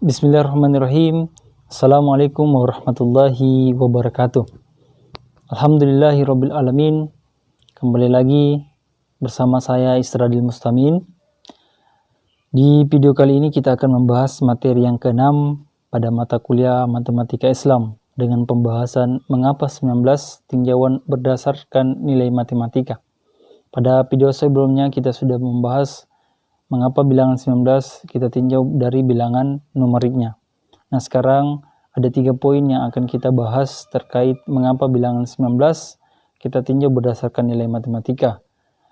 Bismillahirrahmanirrahim. Assalamualaikum warahmatullahi wabarakatuh. Alhamdulillahirabbil alamin. Kembali lagi bersama saya Isradil Mustamin. Di video kali ini kita akan membahas materi yang ke-6 pada mata kuliah Matematika Islam dengan pembahasan mengapa 19 tinjauan berdasarkan nilai matematika. Pada video sebelumnya kita sudah membahas mengapa bilangan 19 kita tinjau dari bilangan numeriknya. Nah, sekarang ada 3 poin yang akan kita bahas terkait mengapa bilangan 19 kita tinjau berdasarkan nilai matematika.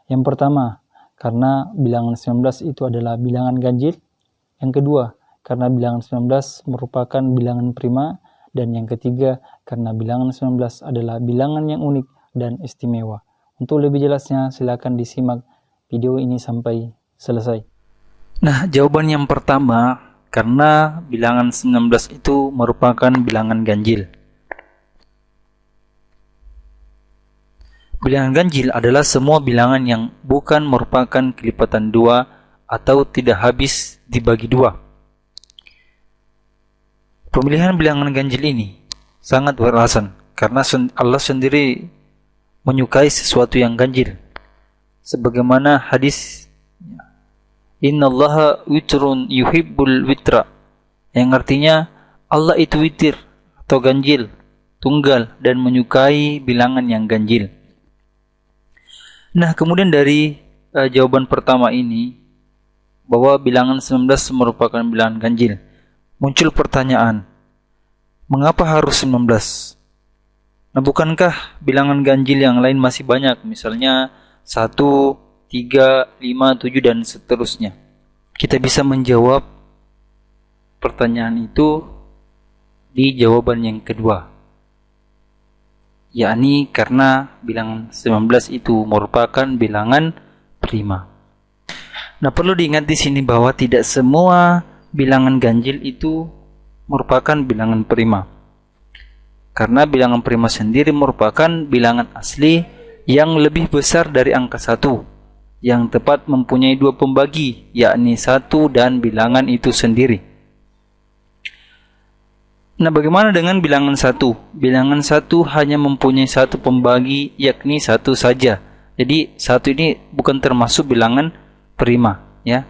Yang pertama, karena bilangan 19 itu adalah bilangan ganjil. Yang kedua, karena bilangan 19 merupakan bilangan prima. Dan yang ketiga, karena bilangan 19 adalah bilangan yang unik dan istimewa. Untuk lebih jelasnya, silakan disimak video ini sampai selesai. Nah, jawaban yang pertama, karena bilangan 19 itu merupakan bilangan ganjil. Bilangan ganjil adalah semua bilangan yang bukan merupakan kelipatan 2 atau tidak habis dibagi 2. Pemilihan bilangan ganjil ini sangat beralasan, karena Allah sendiri menyukai sesuatu yang ganjil. Sebagaimana hadis Innallaha witrun yuhibbul witra, yang artinya Allah itu witir atau ganjil, tunggal, dan menyukai bilangan yang ganjil. Nah, kemudian dari jawaban pertama ini, bahwa bilangan 19 merupakan bilangan ganjil, muncul pertanyaan, mengapa harus 19? Nah, bukankah bilangan ganjil yang lain masih banyak, misalnya 1, 3, 5, 7, dan seterusnya? Kita bisa menjawab pertanyaan itu di jawaban yang kedua, yakni karena bilangan 19 itu merupakan bilangan prima. Nah, perlu diingat di sini bahwa tidak semua bilangan ganjil itu merupakan bilangan prima. Karena bilangan prima sendiri merupakan bilangan asli yang lebih besar dari angka 1, yang tepat mempunyai 2 pembagi, yakni 1 dan bilangan itu sendiri. Nah, bagaimana dengan bilangan 1? Bilangan 1 hanya mempunyai 1 pembagi, yakni 1 saja. Jadi 1 ini bukan termasuk bilangan prima, ya.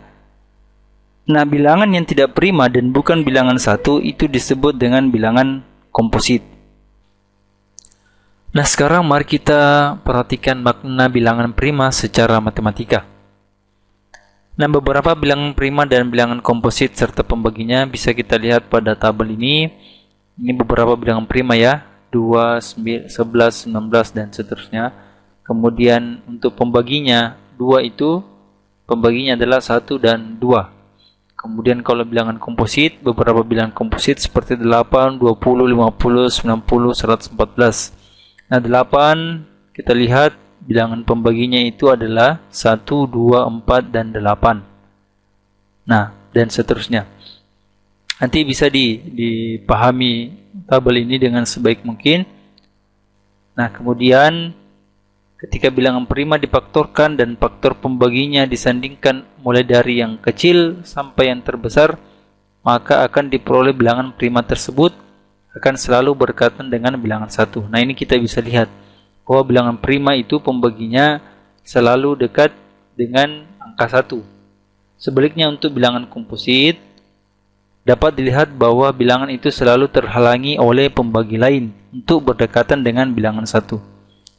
Nah, bilangan yang tidak prima dan bukan bilangan 1 itu disebut dengan bilangan komposit. Nah, sekarang mari kita perhatikan makna bilangan prima secara matematika. Nah, beberapa bilangan prima dan bilangan komposit serta pembaginya bisa kita lihat pada tabel ini. Ini beberapa bilangan prima ya, 2, 11, 19, dan seterusnya. Kemudian untuk pembaginya, 2 itu pembaginya adalah 1 dan 2. Kemudian kalau bilangan komposit, beberapa bilangan komposit seperti 8, 20, 50, 90, 114. Nah, 8 kita lihat bilangan pembaginya itu adalah 1, 2, 4, dan 8. Nah, dan seterusnya. Nanti bisa dipahami tabel ini dengan sebaik mungkin. Nah, kemudian ketika bilangan prima difaktorkan dan faktor pembaginya disandingkan mulai dari yang kecil sampai yang terbesar, maka akan diperoleh bilangan prima tersebut akan selalu berdekatan dengan bilangan 1. Nah, ini kita bisa lihat bahwa bilangan prima itu pembaginya selalu dekat dengan angka 1. Sebaliknya untuk bilangan komposit, dapat dilihat bahwa bilangan itu selalu terhalangi oleh pembagi lain untuk berdekatan dengan bilangan 1.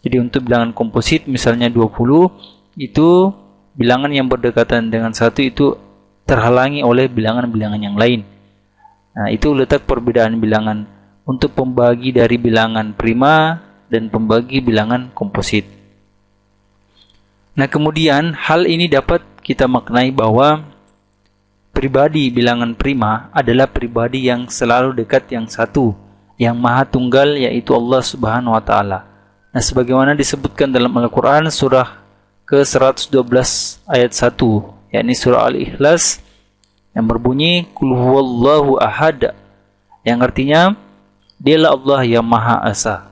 Jadi untuk bilangan komposit misalnya 20, itu bilangan yang berdekatan dengan 1 itu terhalangi oleh bilangan-bilangan yang lain. Nah, itu letak perbedaan bilangan untuk pembagi dari bilangan prima dan pembagi bilangan komposit. Nah, kemudian hal ini dapat kita maknai bahwa pribadi bilangan prima adalah pribadi yang selalu dekat yang satu, yang maha tunggal, yaitu Allah Subhanahu wa Ta'ala. Nah, sebagaimana disebutkan dalam Al-Quran surah ke-112 ayat 1, yakni surah Al-Ikhlas, yang berbunyi Qul huwallahu ahad, yang artinya Dialah Allah yang Maha Esa.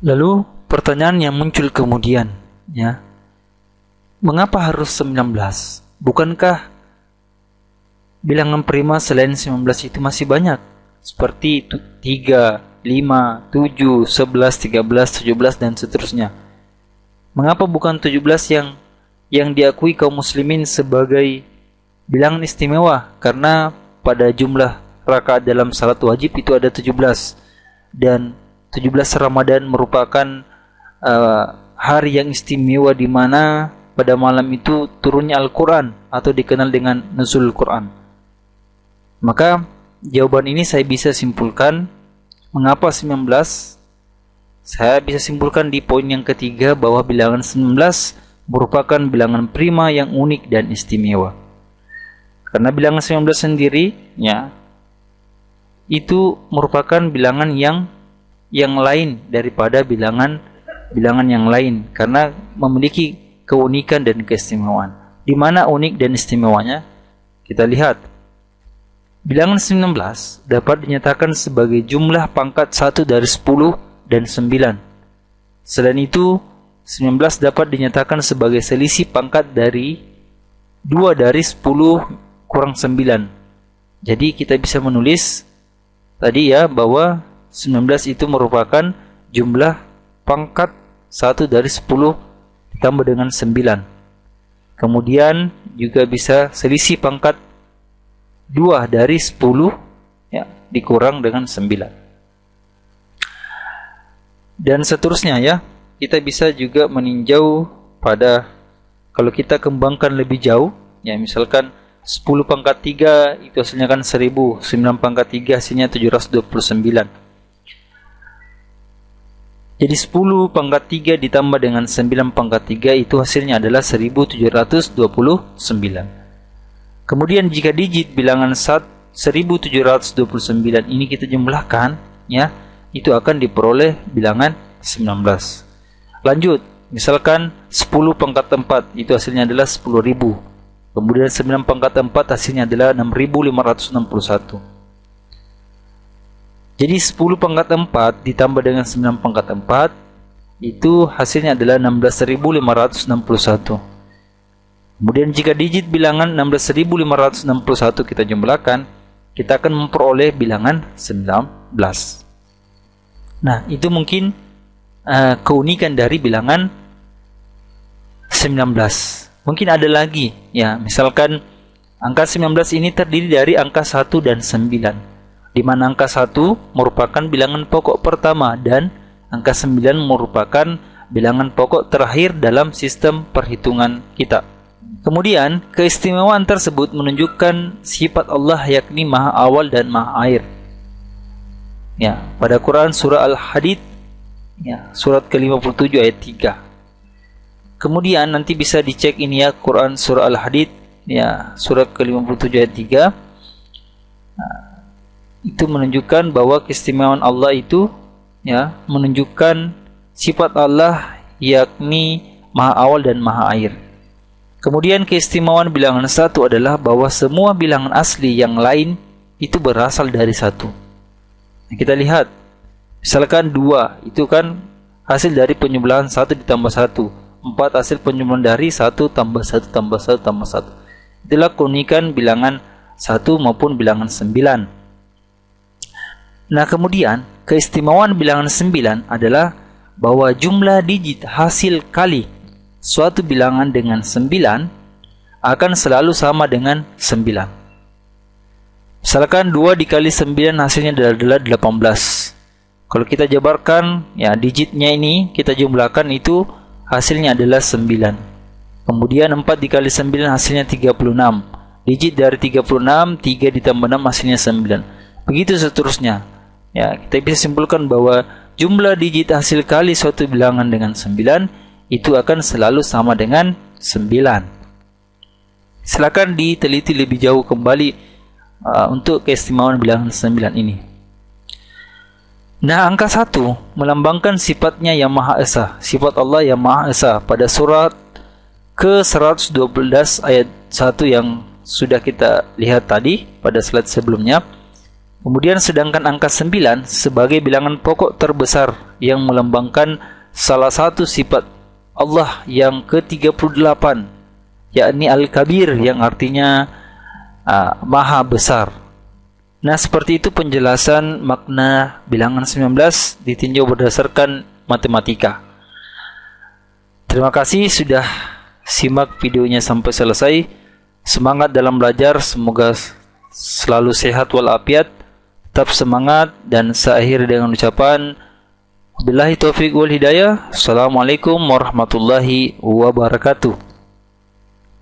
Lalu pertanyaan yang muncul kemudian, ya, mengapa harus 19? Bukankah bilangan prima selain 19 itu masih banyak, seperti 3, 5, 7, 11, 13, 17 dan seterusnya. Mengapa bukan 17 yang diakui kaum muslimin sebagai bilangan istimewa? Karena pada jumlah rakaat dalam salat wajib itu ada 17, dan 17 Ramadan merupakan hari yang istimewa di mana pada malam itu turunnya Al-Quran atau dikenal dengan Nuzul Quran. Maka jawaban ini saya bisa simpulkan mengapa 19. Saya bisa simpulkan di poin yang ketiga bahwa bilangan 19 merupakan bilangan prima yang unik dan istimewa. Karena bilangan 19 sendiri ya itu merupakan bilangan yang lain daripada bilangan yang lain, karena memiliki keunikan dan keistimewaan. Di mana unik dan istimewanya? Kita lihat. Bilangan 19 dapat dinyatakan sebagai jumlah pangkat 1 dari 10 dan 9. Selain itu, 19 dapat dinyatakan sebagai selisih pangkat dari 2 dari 10 kurang 9. Jadi kita bisa menulis tadi ya bahwa 19 itu merupakan jumlah pangkat 1 dari 10 ditambah dengan 9. Kemudian juga bisa selisih pangkat 2 dari 10 ya, dikurang dengan 9. Dan seterusnya ya. Kita bisa juga meninjau pada, kalau kita kembangkan lebih jauh, ya misalkan 10 pangkat 3 itu hasilnya kan 1000, 9 pangkat 3 hasilnya 729. Jadi 10 pangkat 3 ditambah dengan 9 pangkat 3 itu hasilnya adalah 1729. Kemudian jika digit bilangan 1729 ini kita jumlahkan ya, itu akan diperoleh bilangan 19. Lanjut, misalkan 10 pangkat 4 itu hasilnya adalah 10.000. Kemudian 9 pangkat 4 hasilnya adalah 6.561. Jadi 10 pangkat 4 ditambah dengan 9 pangkat 4 itu hasilnya adalah 16.561. Kemudian jika digit bilangan 16.561 kita jumlahkan, kita akan memperoleh bilangan 19. Nah, itu mungkin keunikan dari bilangan 19. Mungkin ada lagi ya, misalkan angka 19 ini terdiri dari angka 1 dan 9, di mana angka 1 merupakan bilangan pokok pertama dan angka 9 merupakan bilangan pokok terakhir dalam sistem perhitungan kita. Kemudian keistimewaan tersebut menunjukkan sifat Allah yakni Maha Awal dan Maha Akhir. Ya, pada Quran surah Al-Hadid ya, surat ke-57 ayat 3. Kemudian nanti bisa dicek ini ya, Quran surah Al-Hadid ya, surat ke-57 ayat 3. Nah, itu menunjukkan bahwa keistimewaan Allah itu ya menunjukkan sifat Allah yakni Maha Awal dan Maha Akhir. Kemudian keistimewaan bilangan 1 adalah bahwa semua bilangan asli yang lain itu berasal dari 1. Nah, kita lihat, misalkan 2 itu kan hasil dari penjumlahan 1 ditambah 1. 4 hasil penjumlahan dari 1 tambah 1 tambah 1 tambah 1. Itulah keunikan bilangan 1 maupun bilangan 9. Nah, kemudian keistimewaan bilangan 9 adalah bahwa jumlah digit hasil kali suatu bilangan dengan 9 akan selalu sama dengan 9. Misalkan 2 dikali 9 hasilnya adalah 18. Kalau kita jabarkan ya, digitnya ini kita jumlahkan itu hasilnya adalah 9. Kemudian 4 dikali 9 hasilnya 36. Digit dari 36, 3 ditambah 6 hasilnya 9. Begitu seterusnya. Ya, kita bisa simpulkan bahwa jumlah digit hasil kali suatu bilangan dengan 9 itu akan selalu sama dengan 9. Silakan diteliti lebih jauh kembali untuk keistimewaan bilangan 9 ini. Nah, angka 1 melambangkan sifatnya yang Maha Esa, sifat Allah yang Maha Esa pada surat ke-112 ayat 1 yang sudah kita lihat tadi pada slide sebelumnya. Kemudian sedangkan angka 9 sebagai bilangan pokok terbesar yang melambangkan salah satu sifat Allah yang ke-38, yakni Al-Kabir, yang artinya maha besar. Nah, seperti itu penjelasan makna bilangan 19 ditinjau berdasarkan matematika. Terima kasih sudah simak videonya sampai selesai. Semangat dalam belajar, semoga selalu sehat walafiat, tetap semangat, dan saya akhiri dengan ucapan billahi taufiq wal hidayah. Assalamualaikum warahmatullahi wabarakatuh.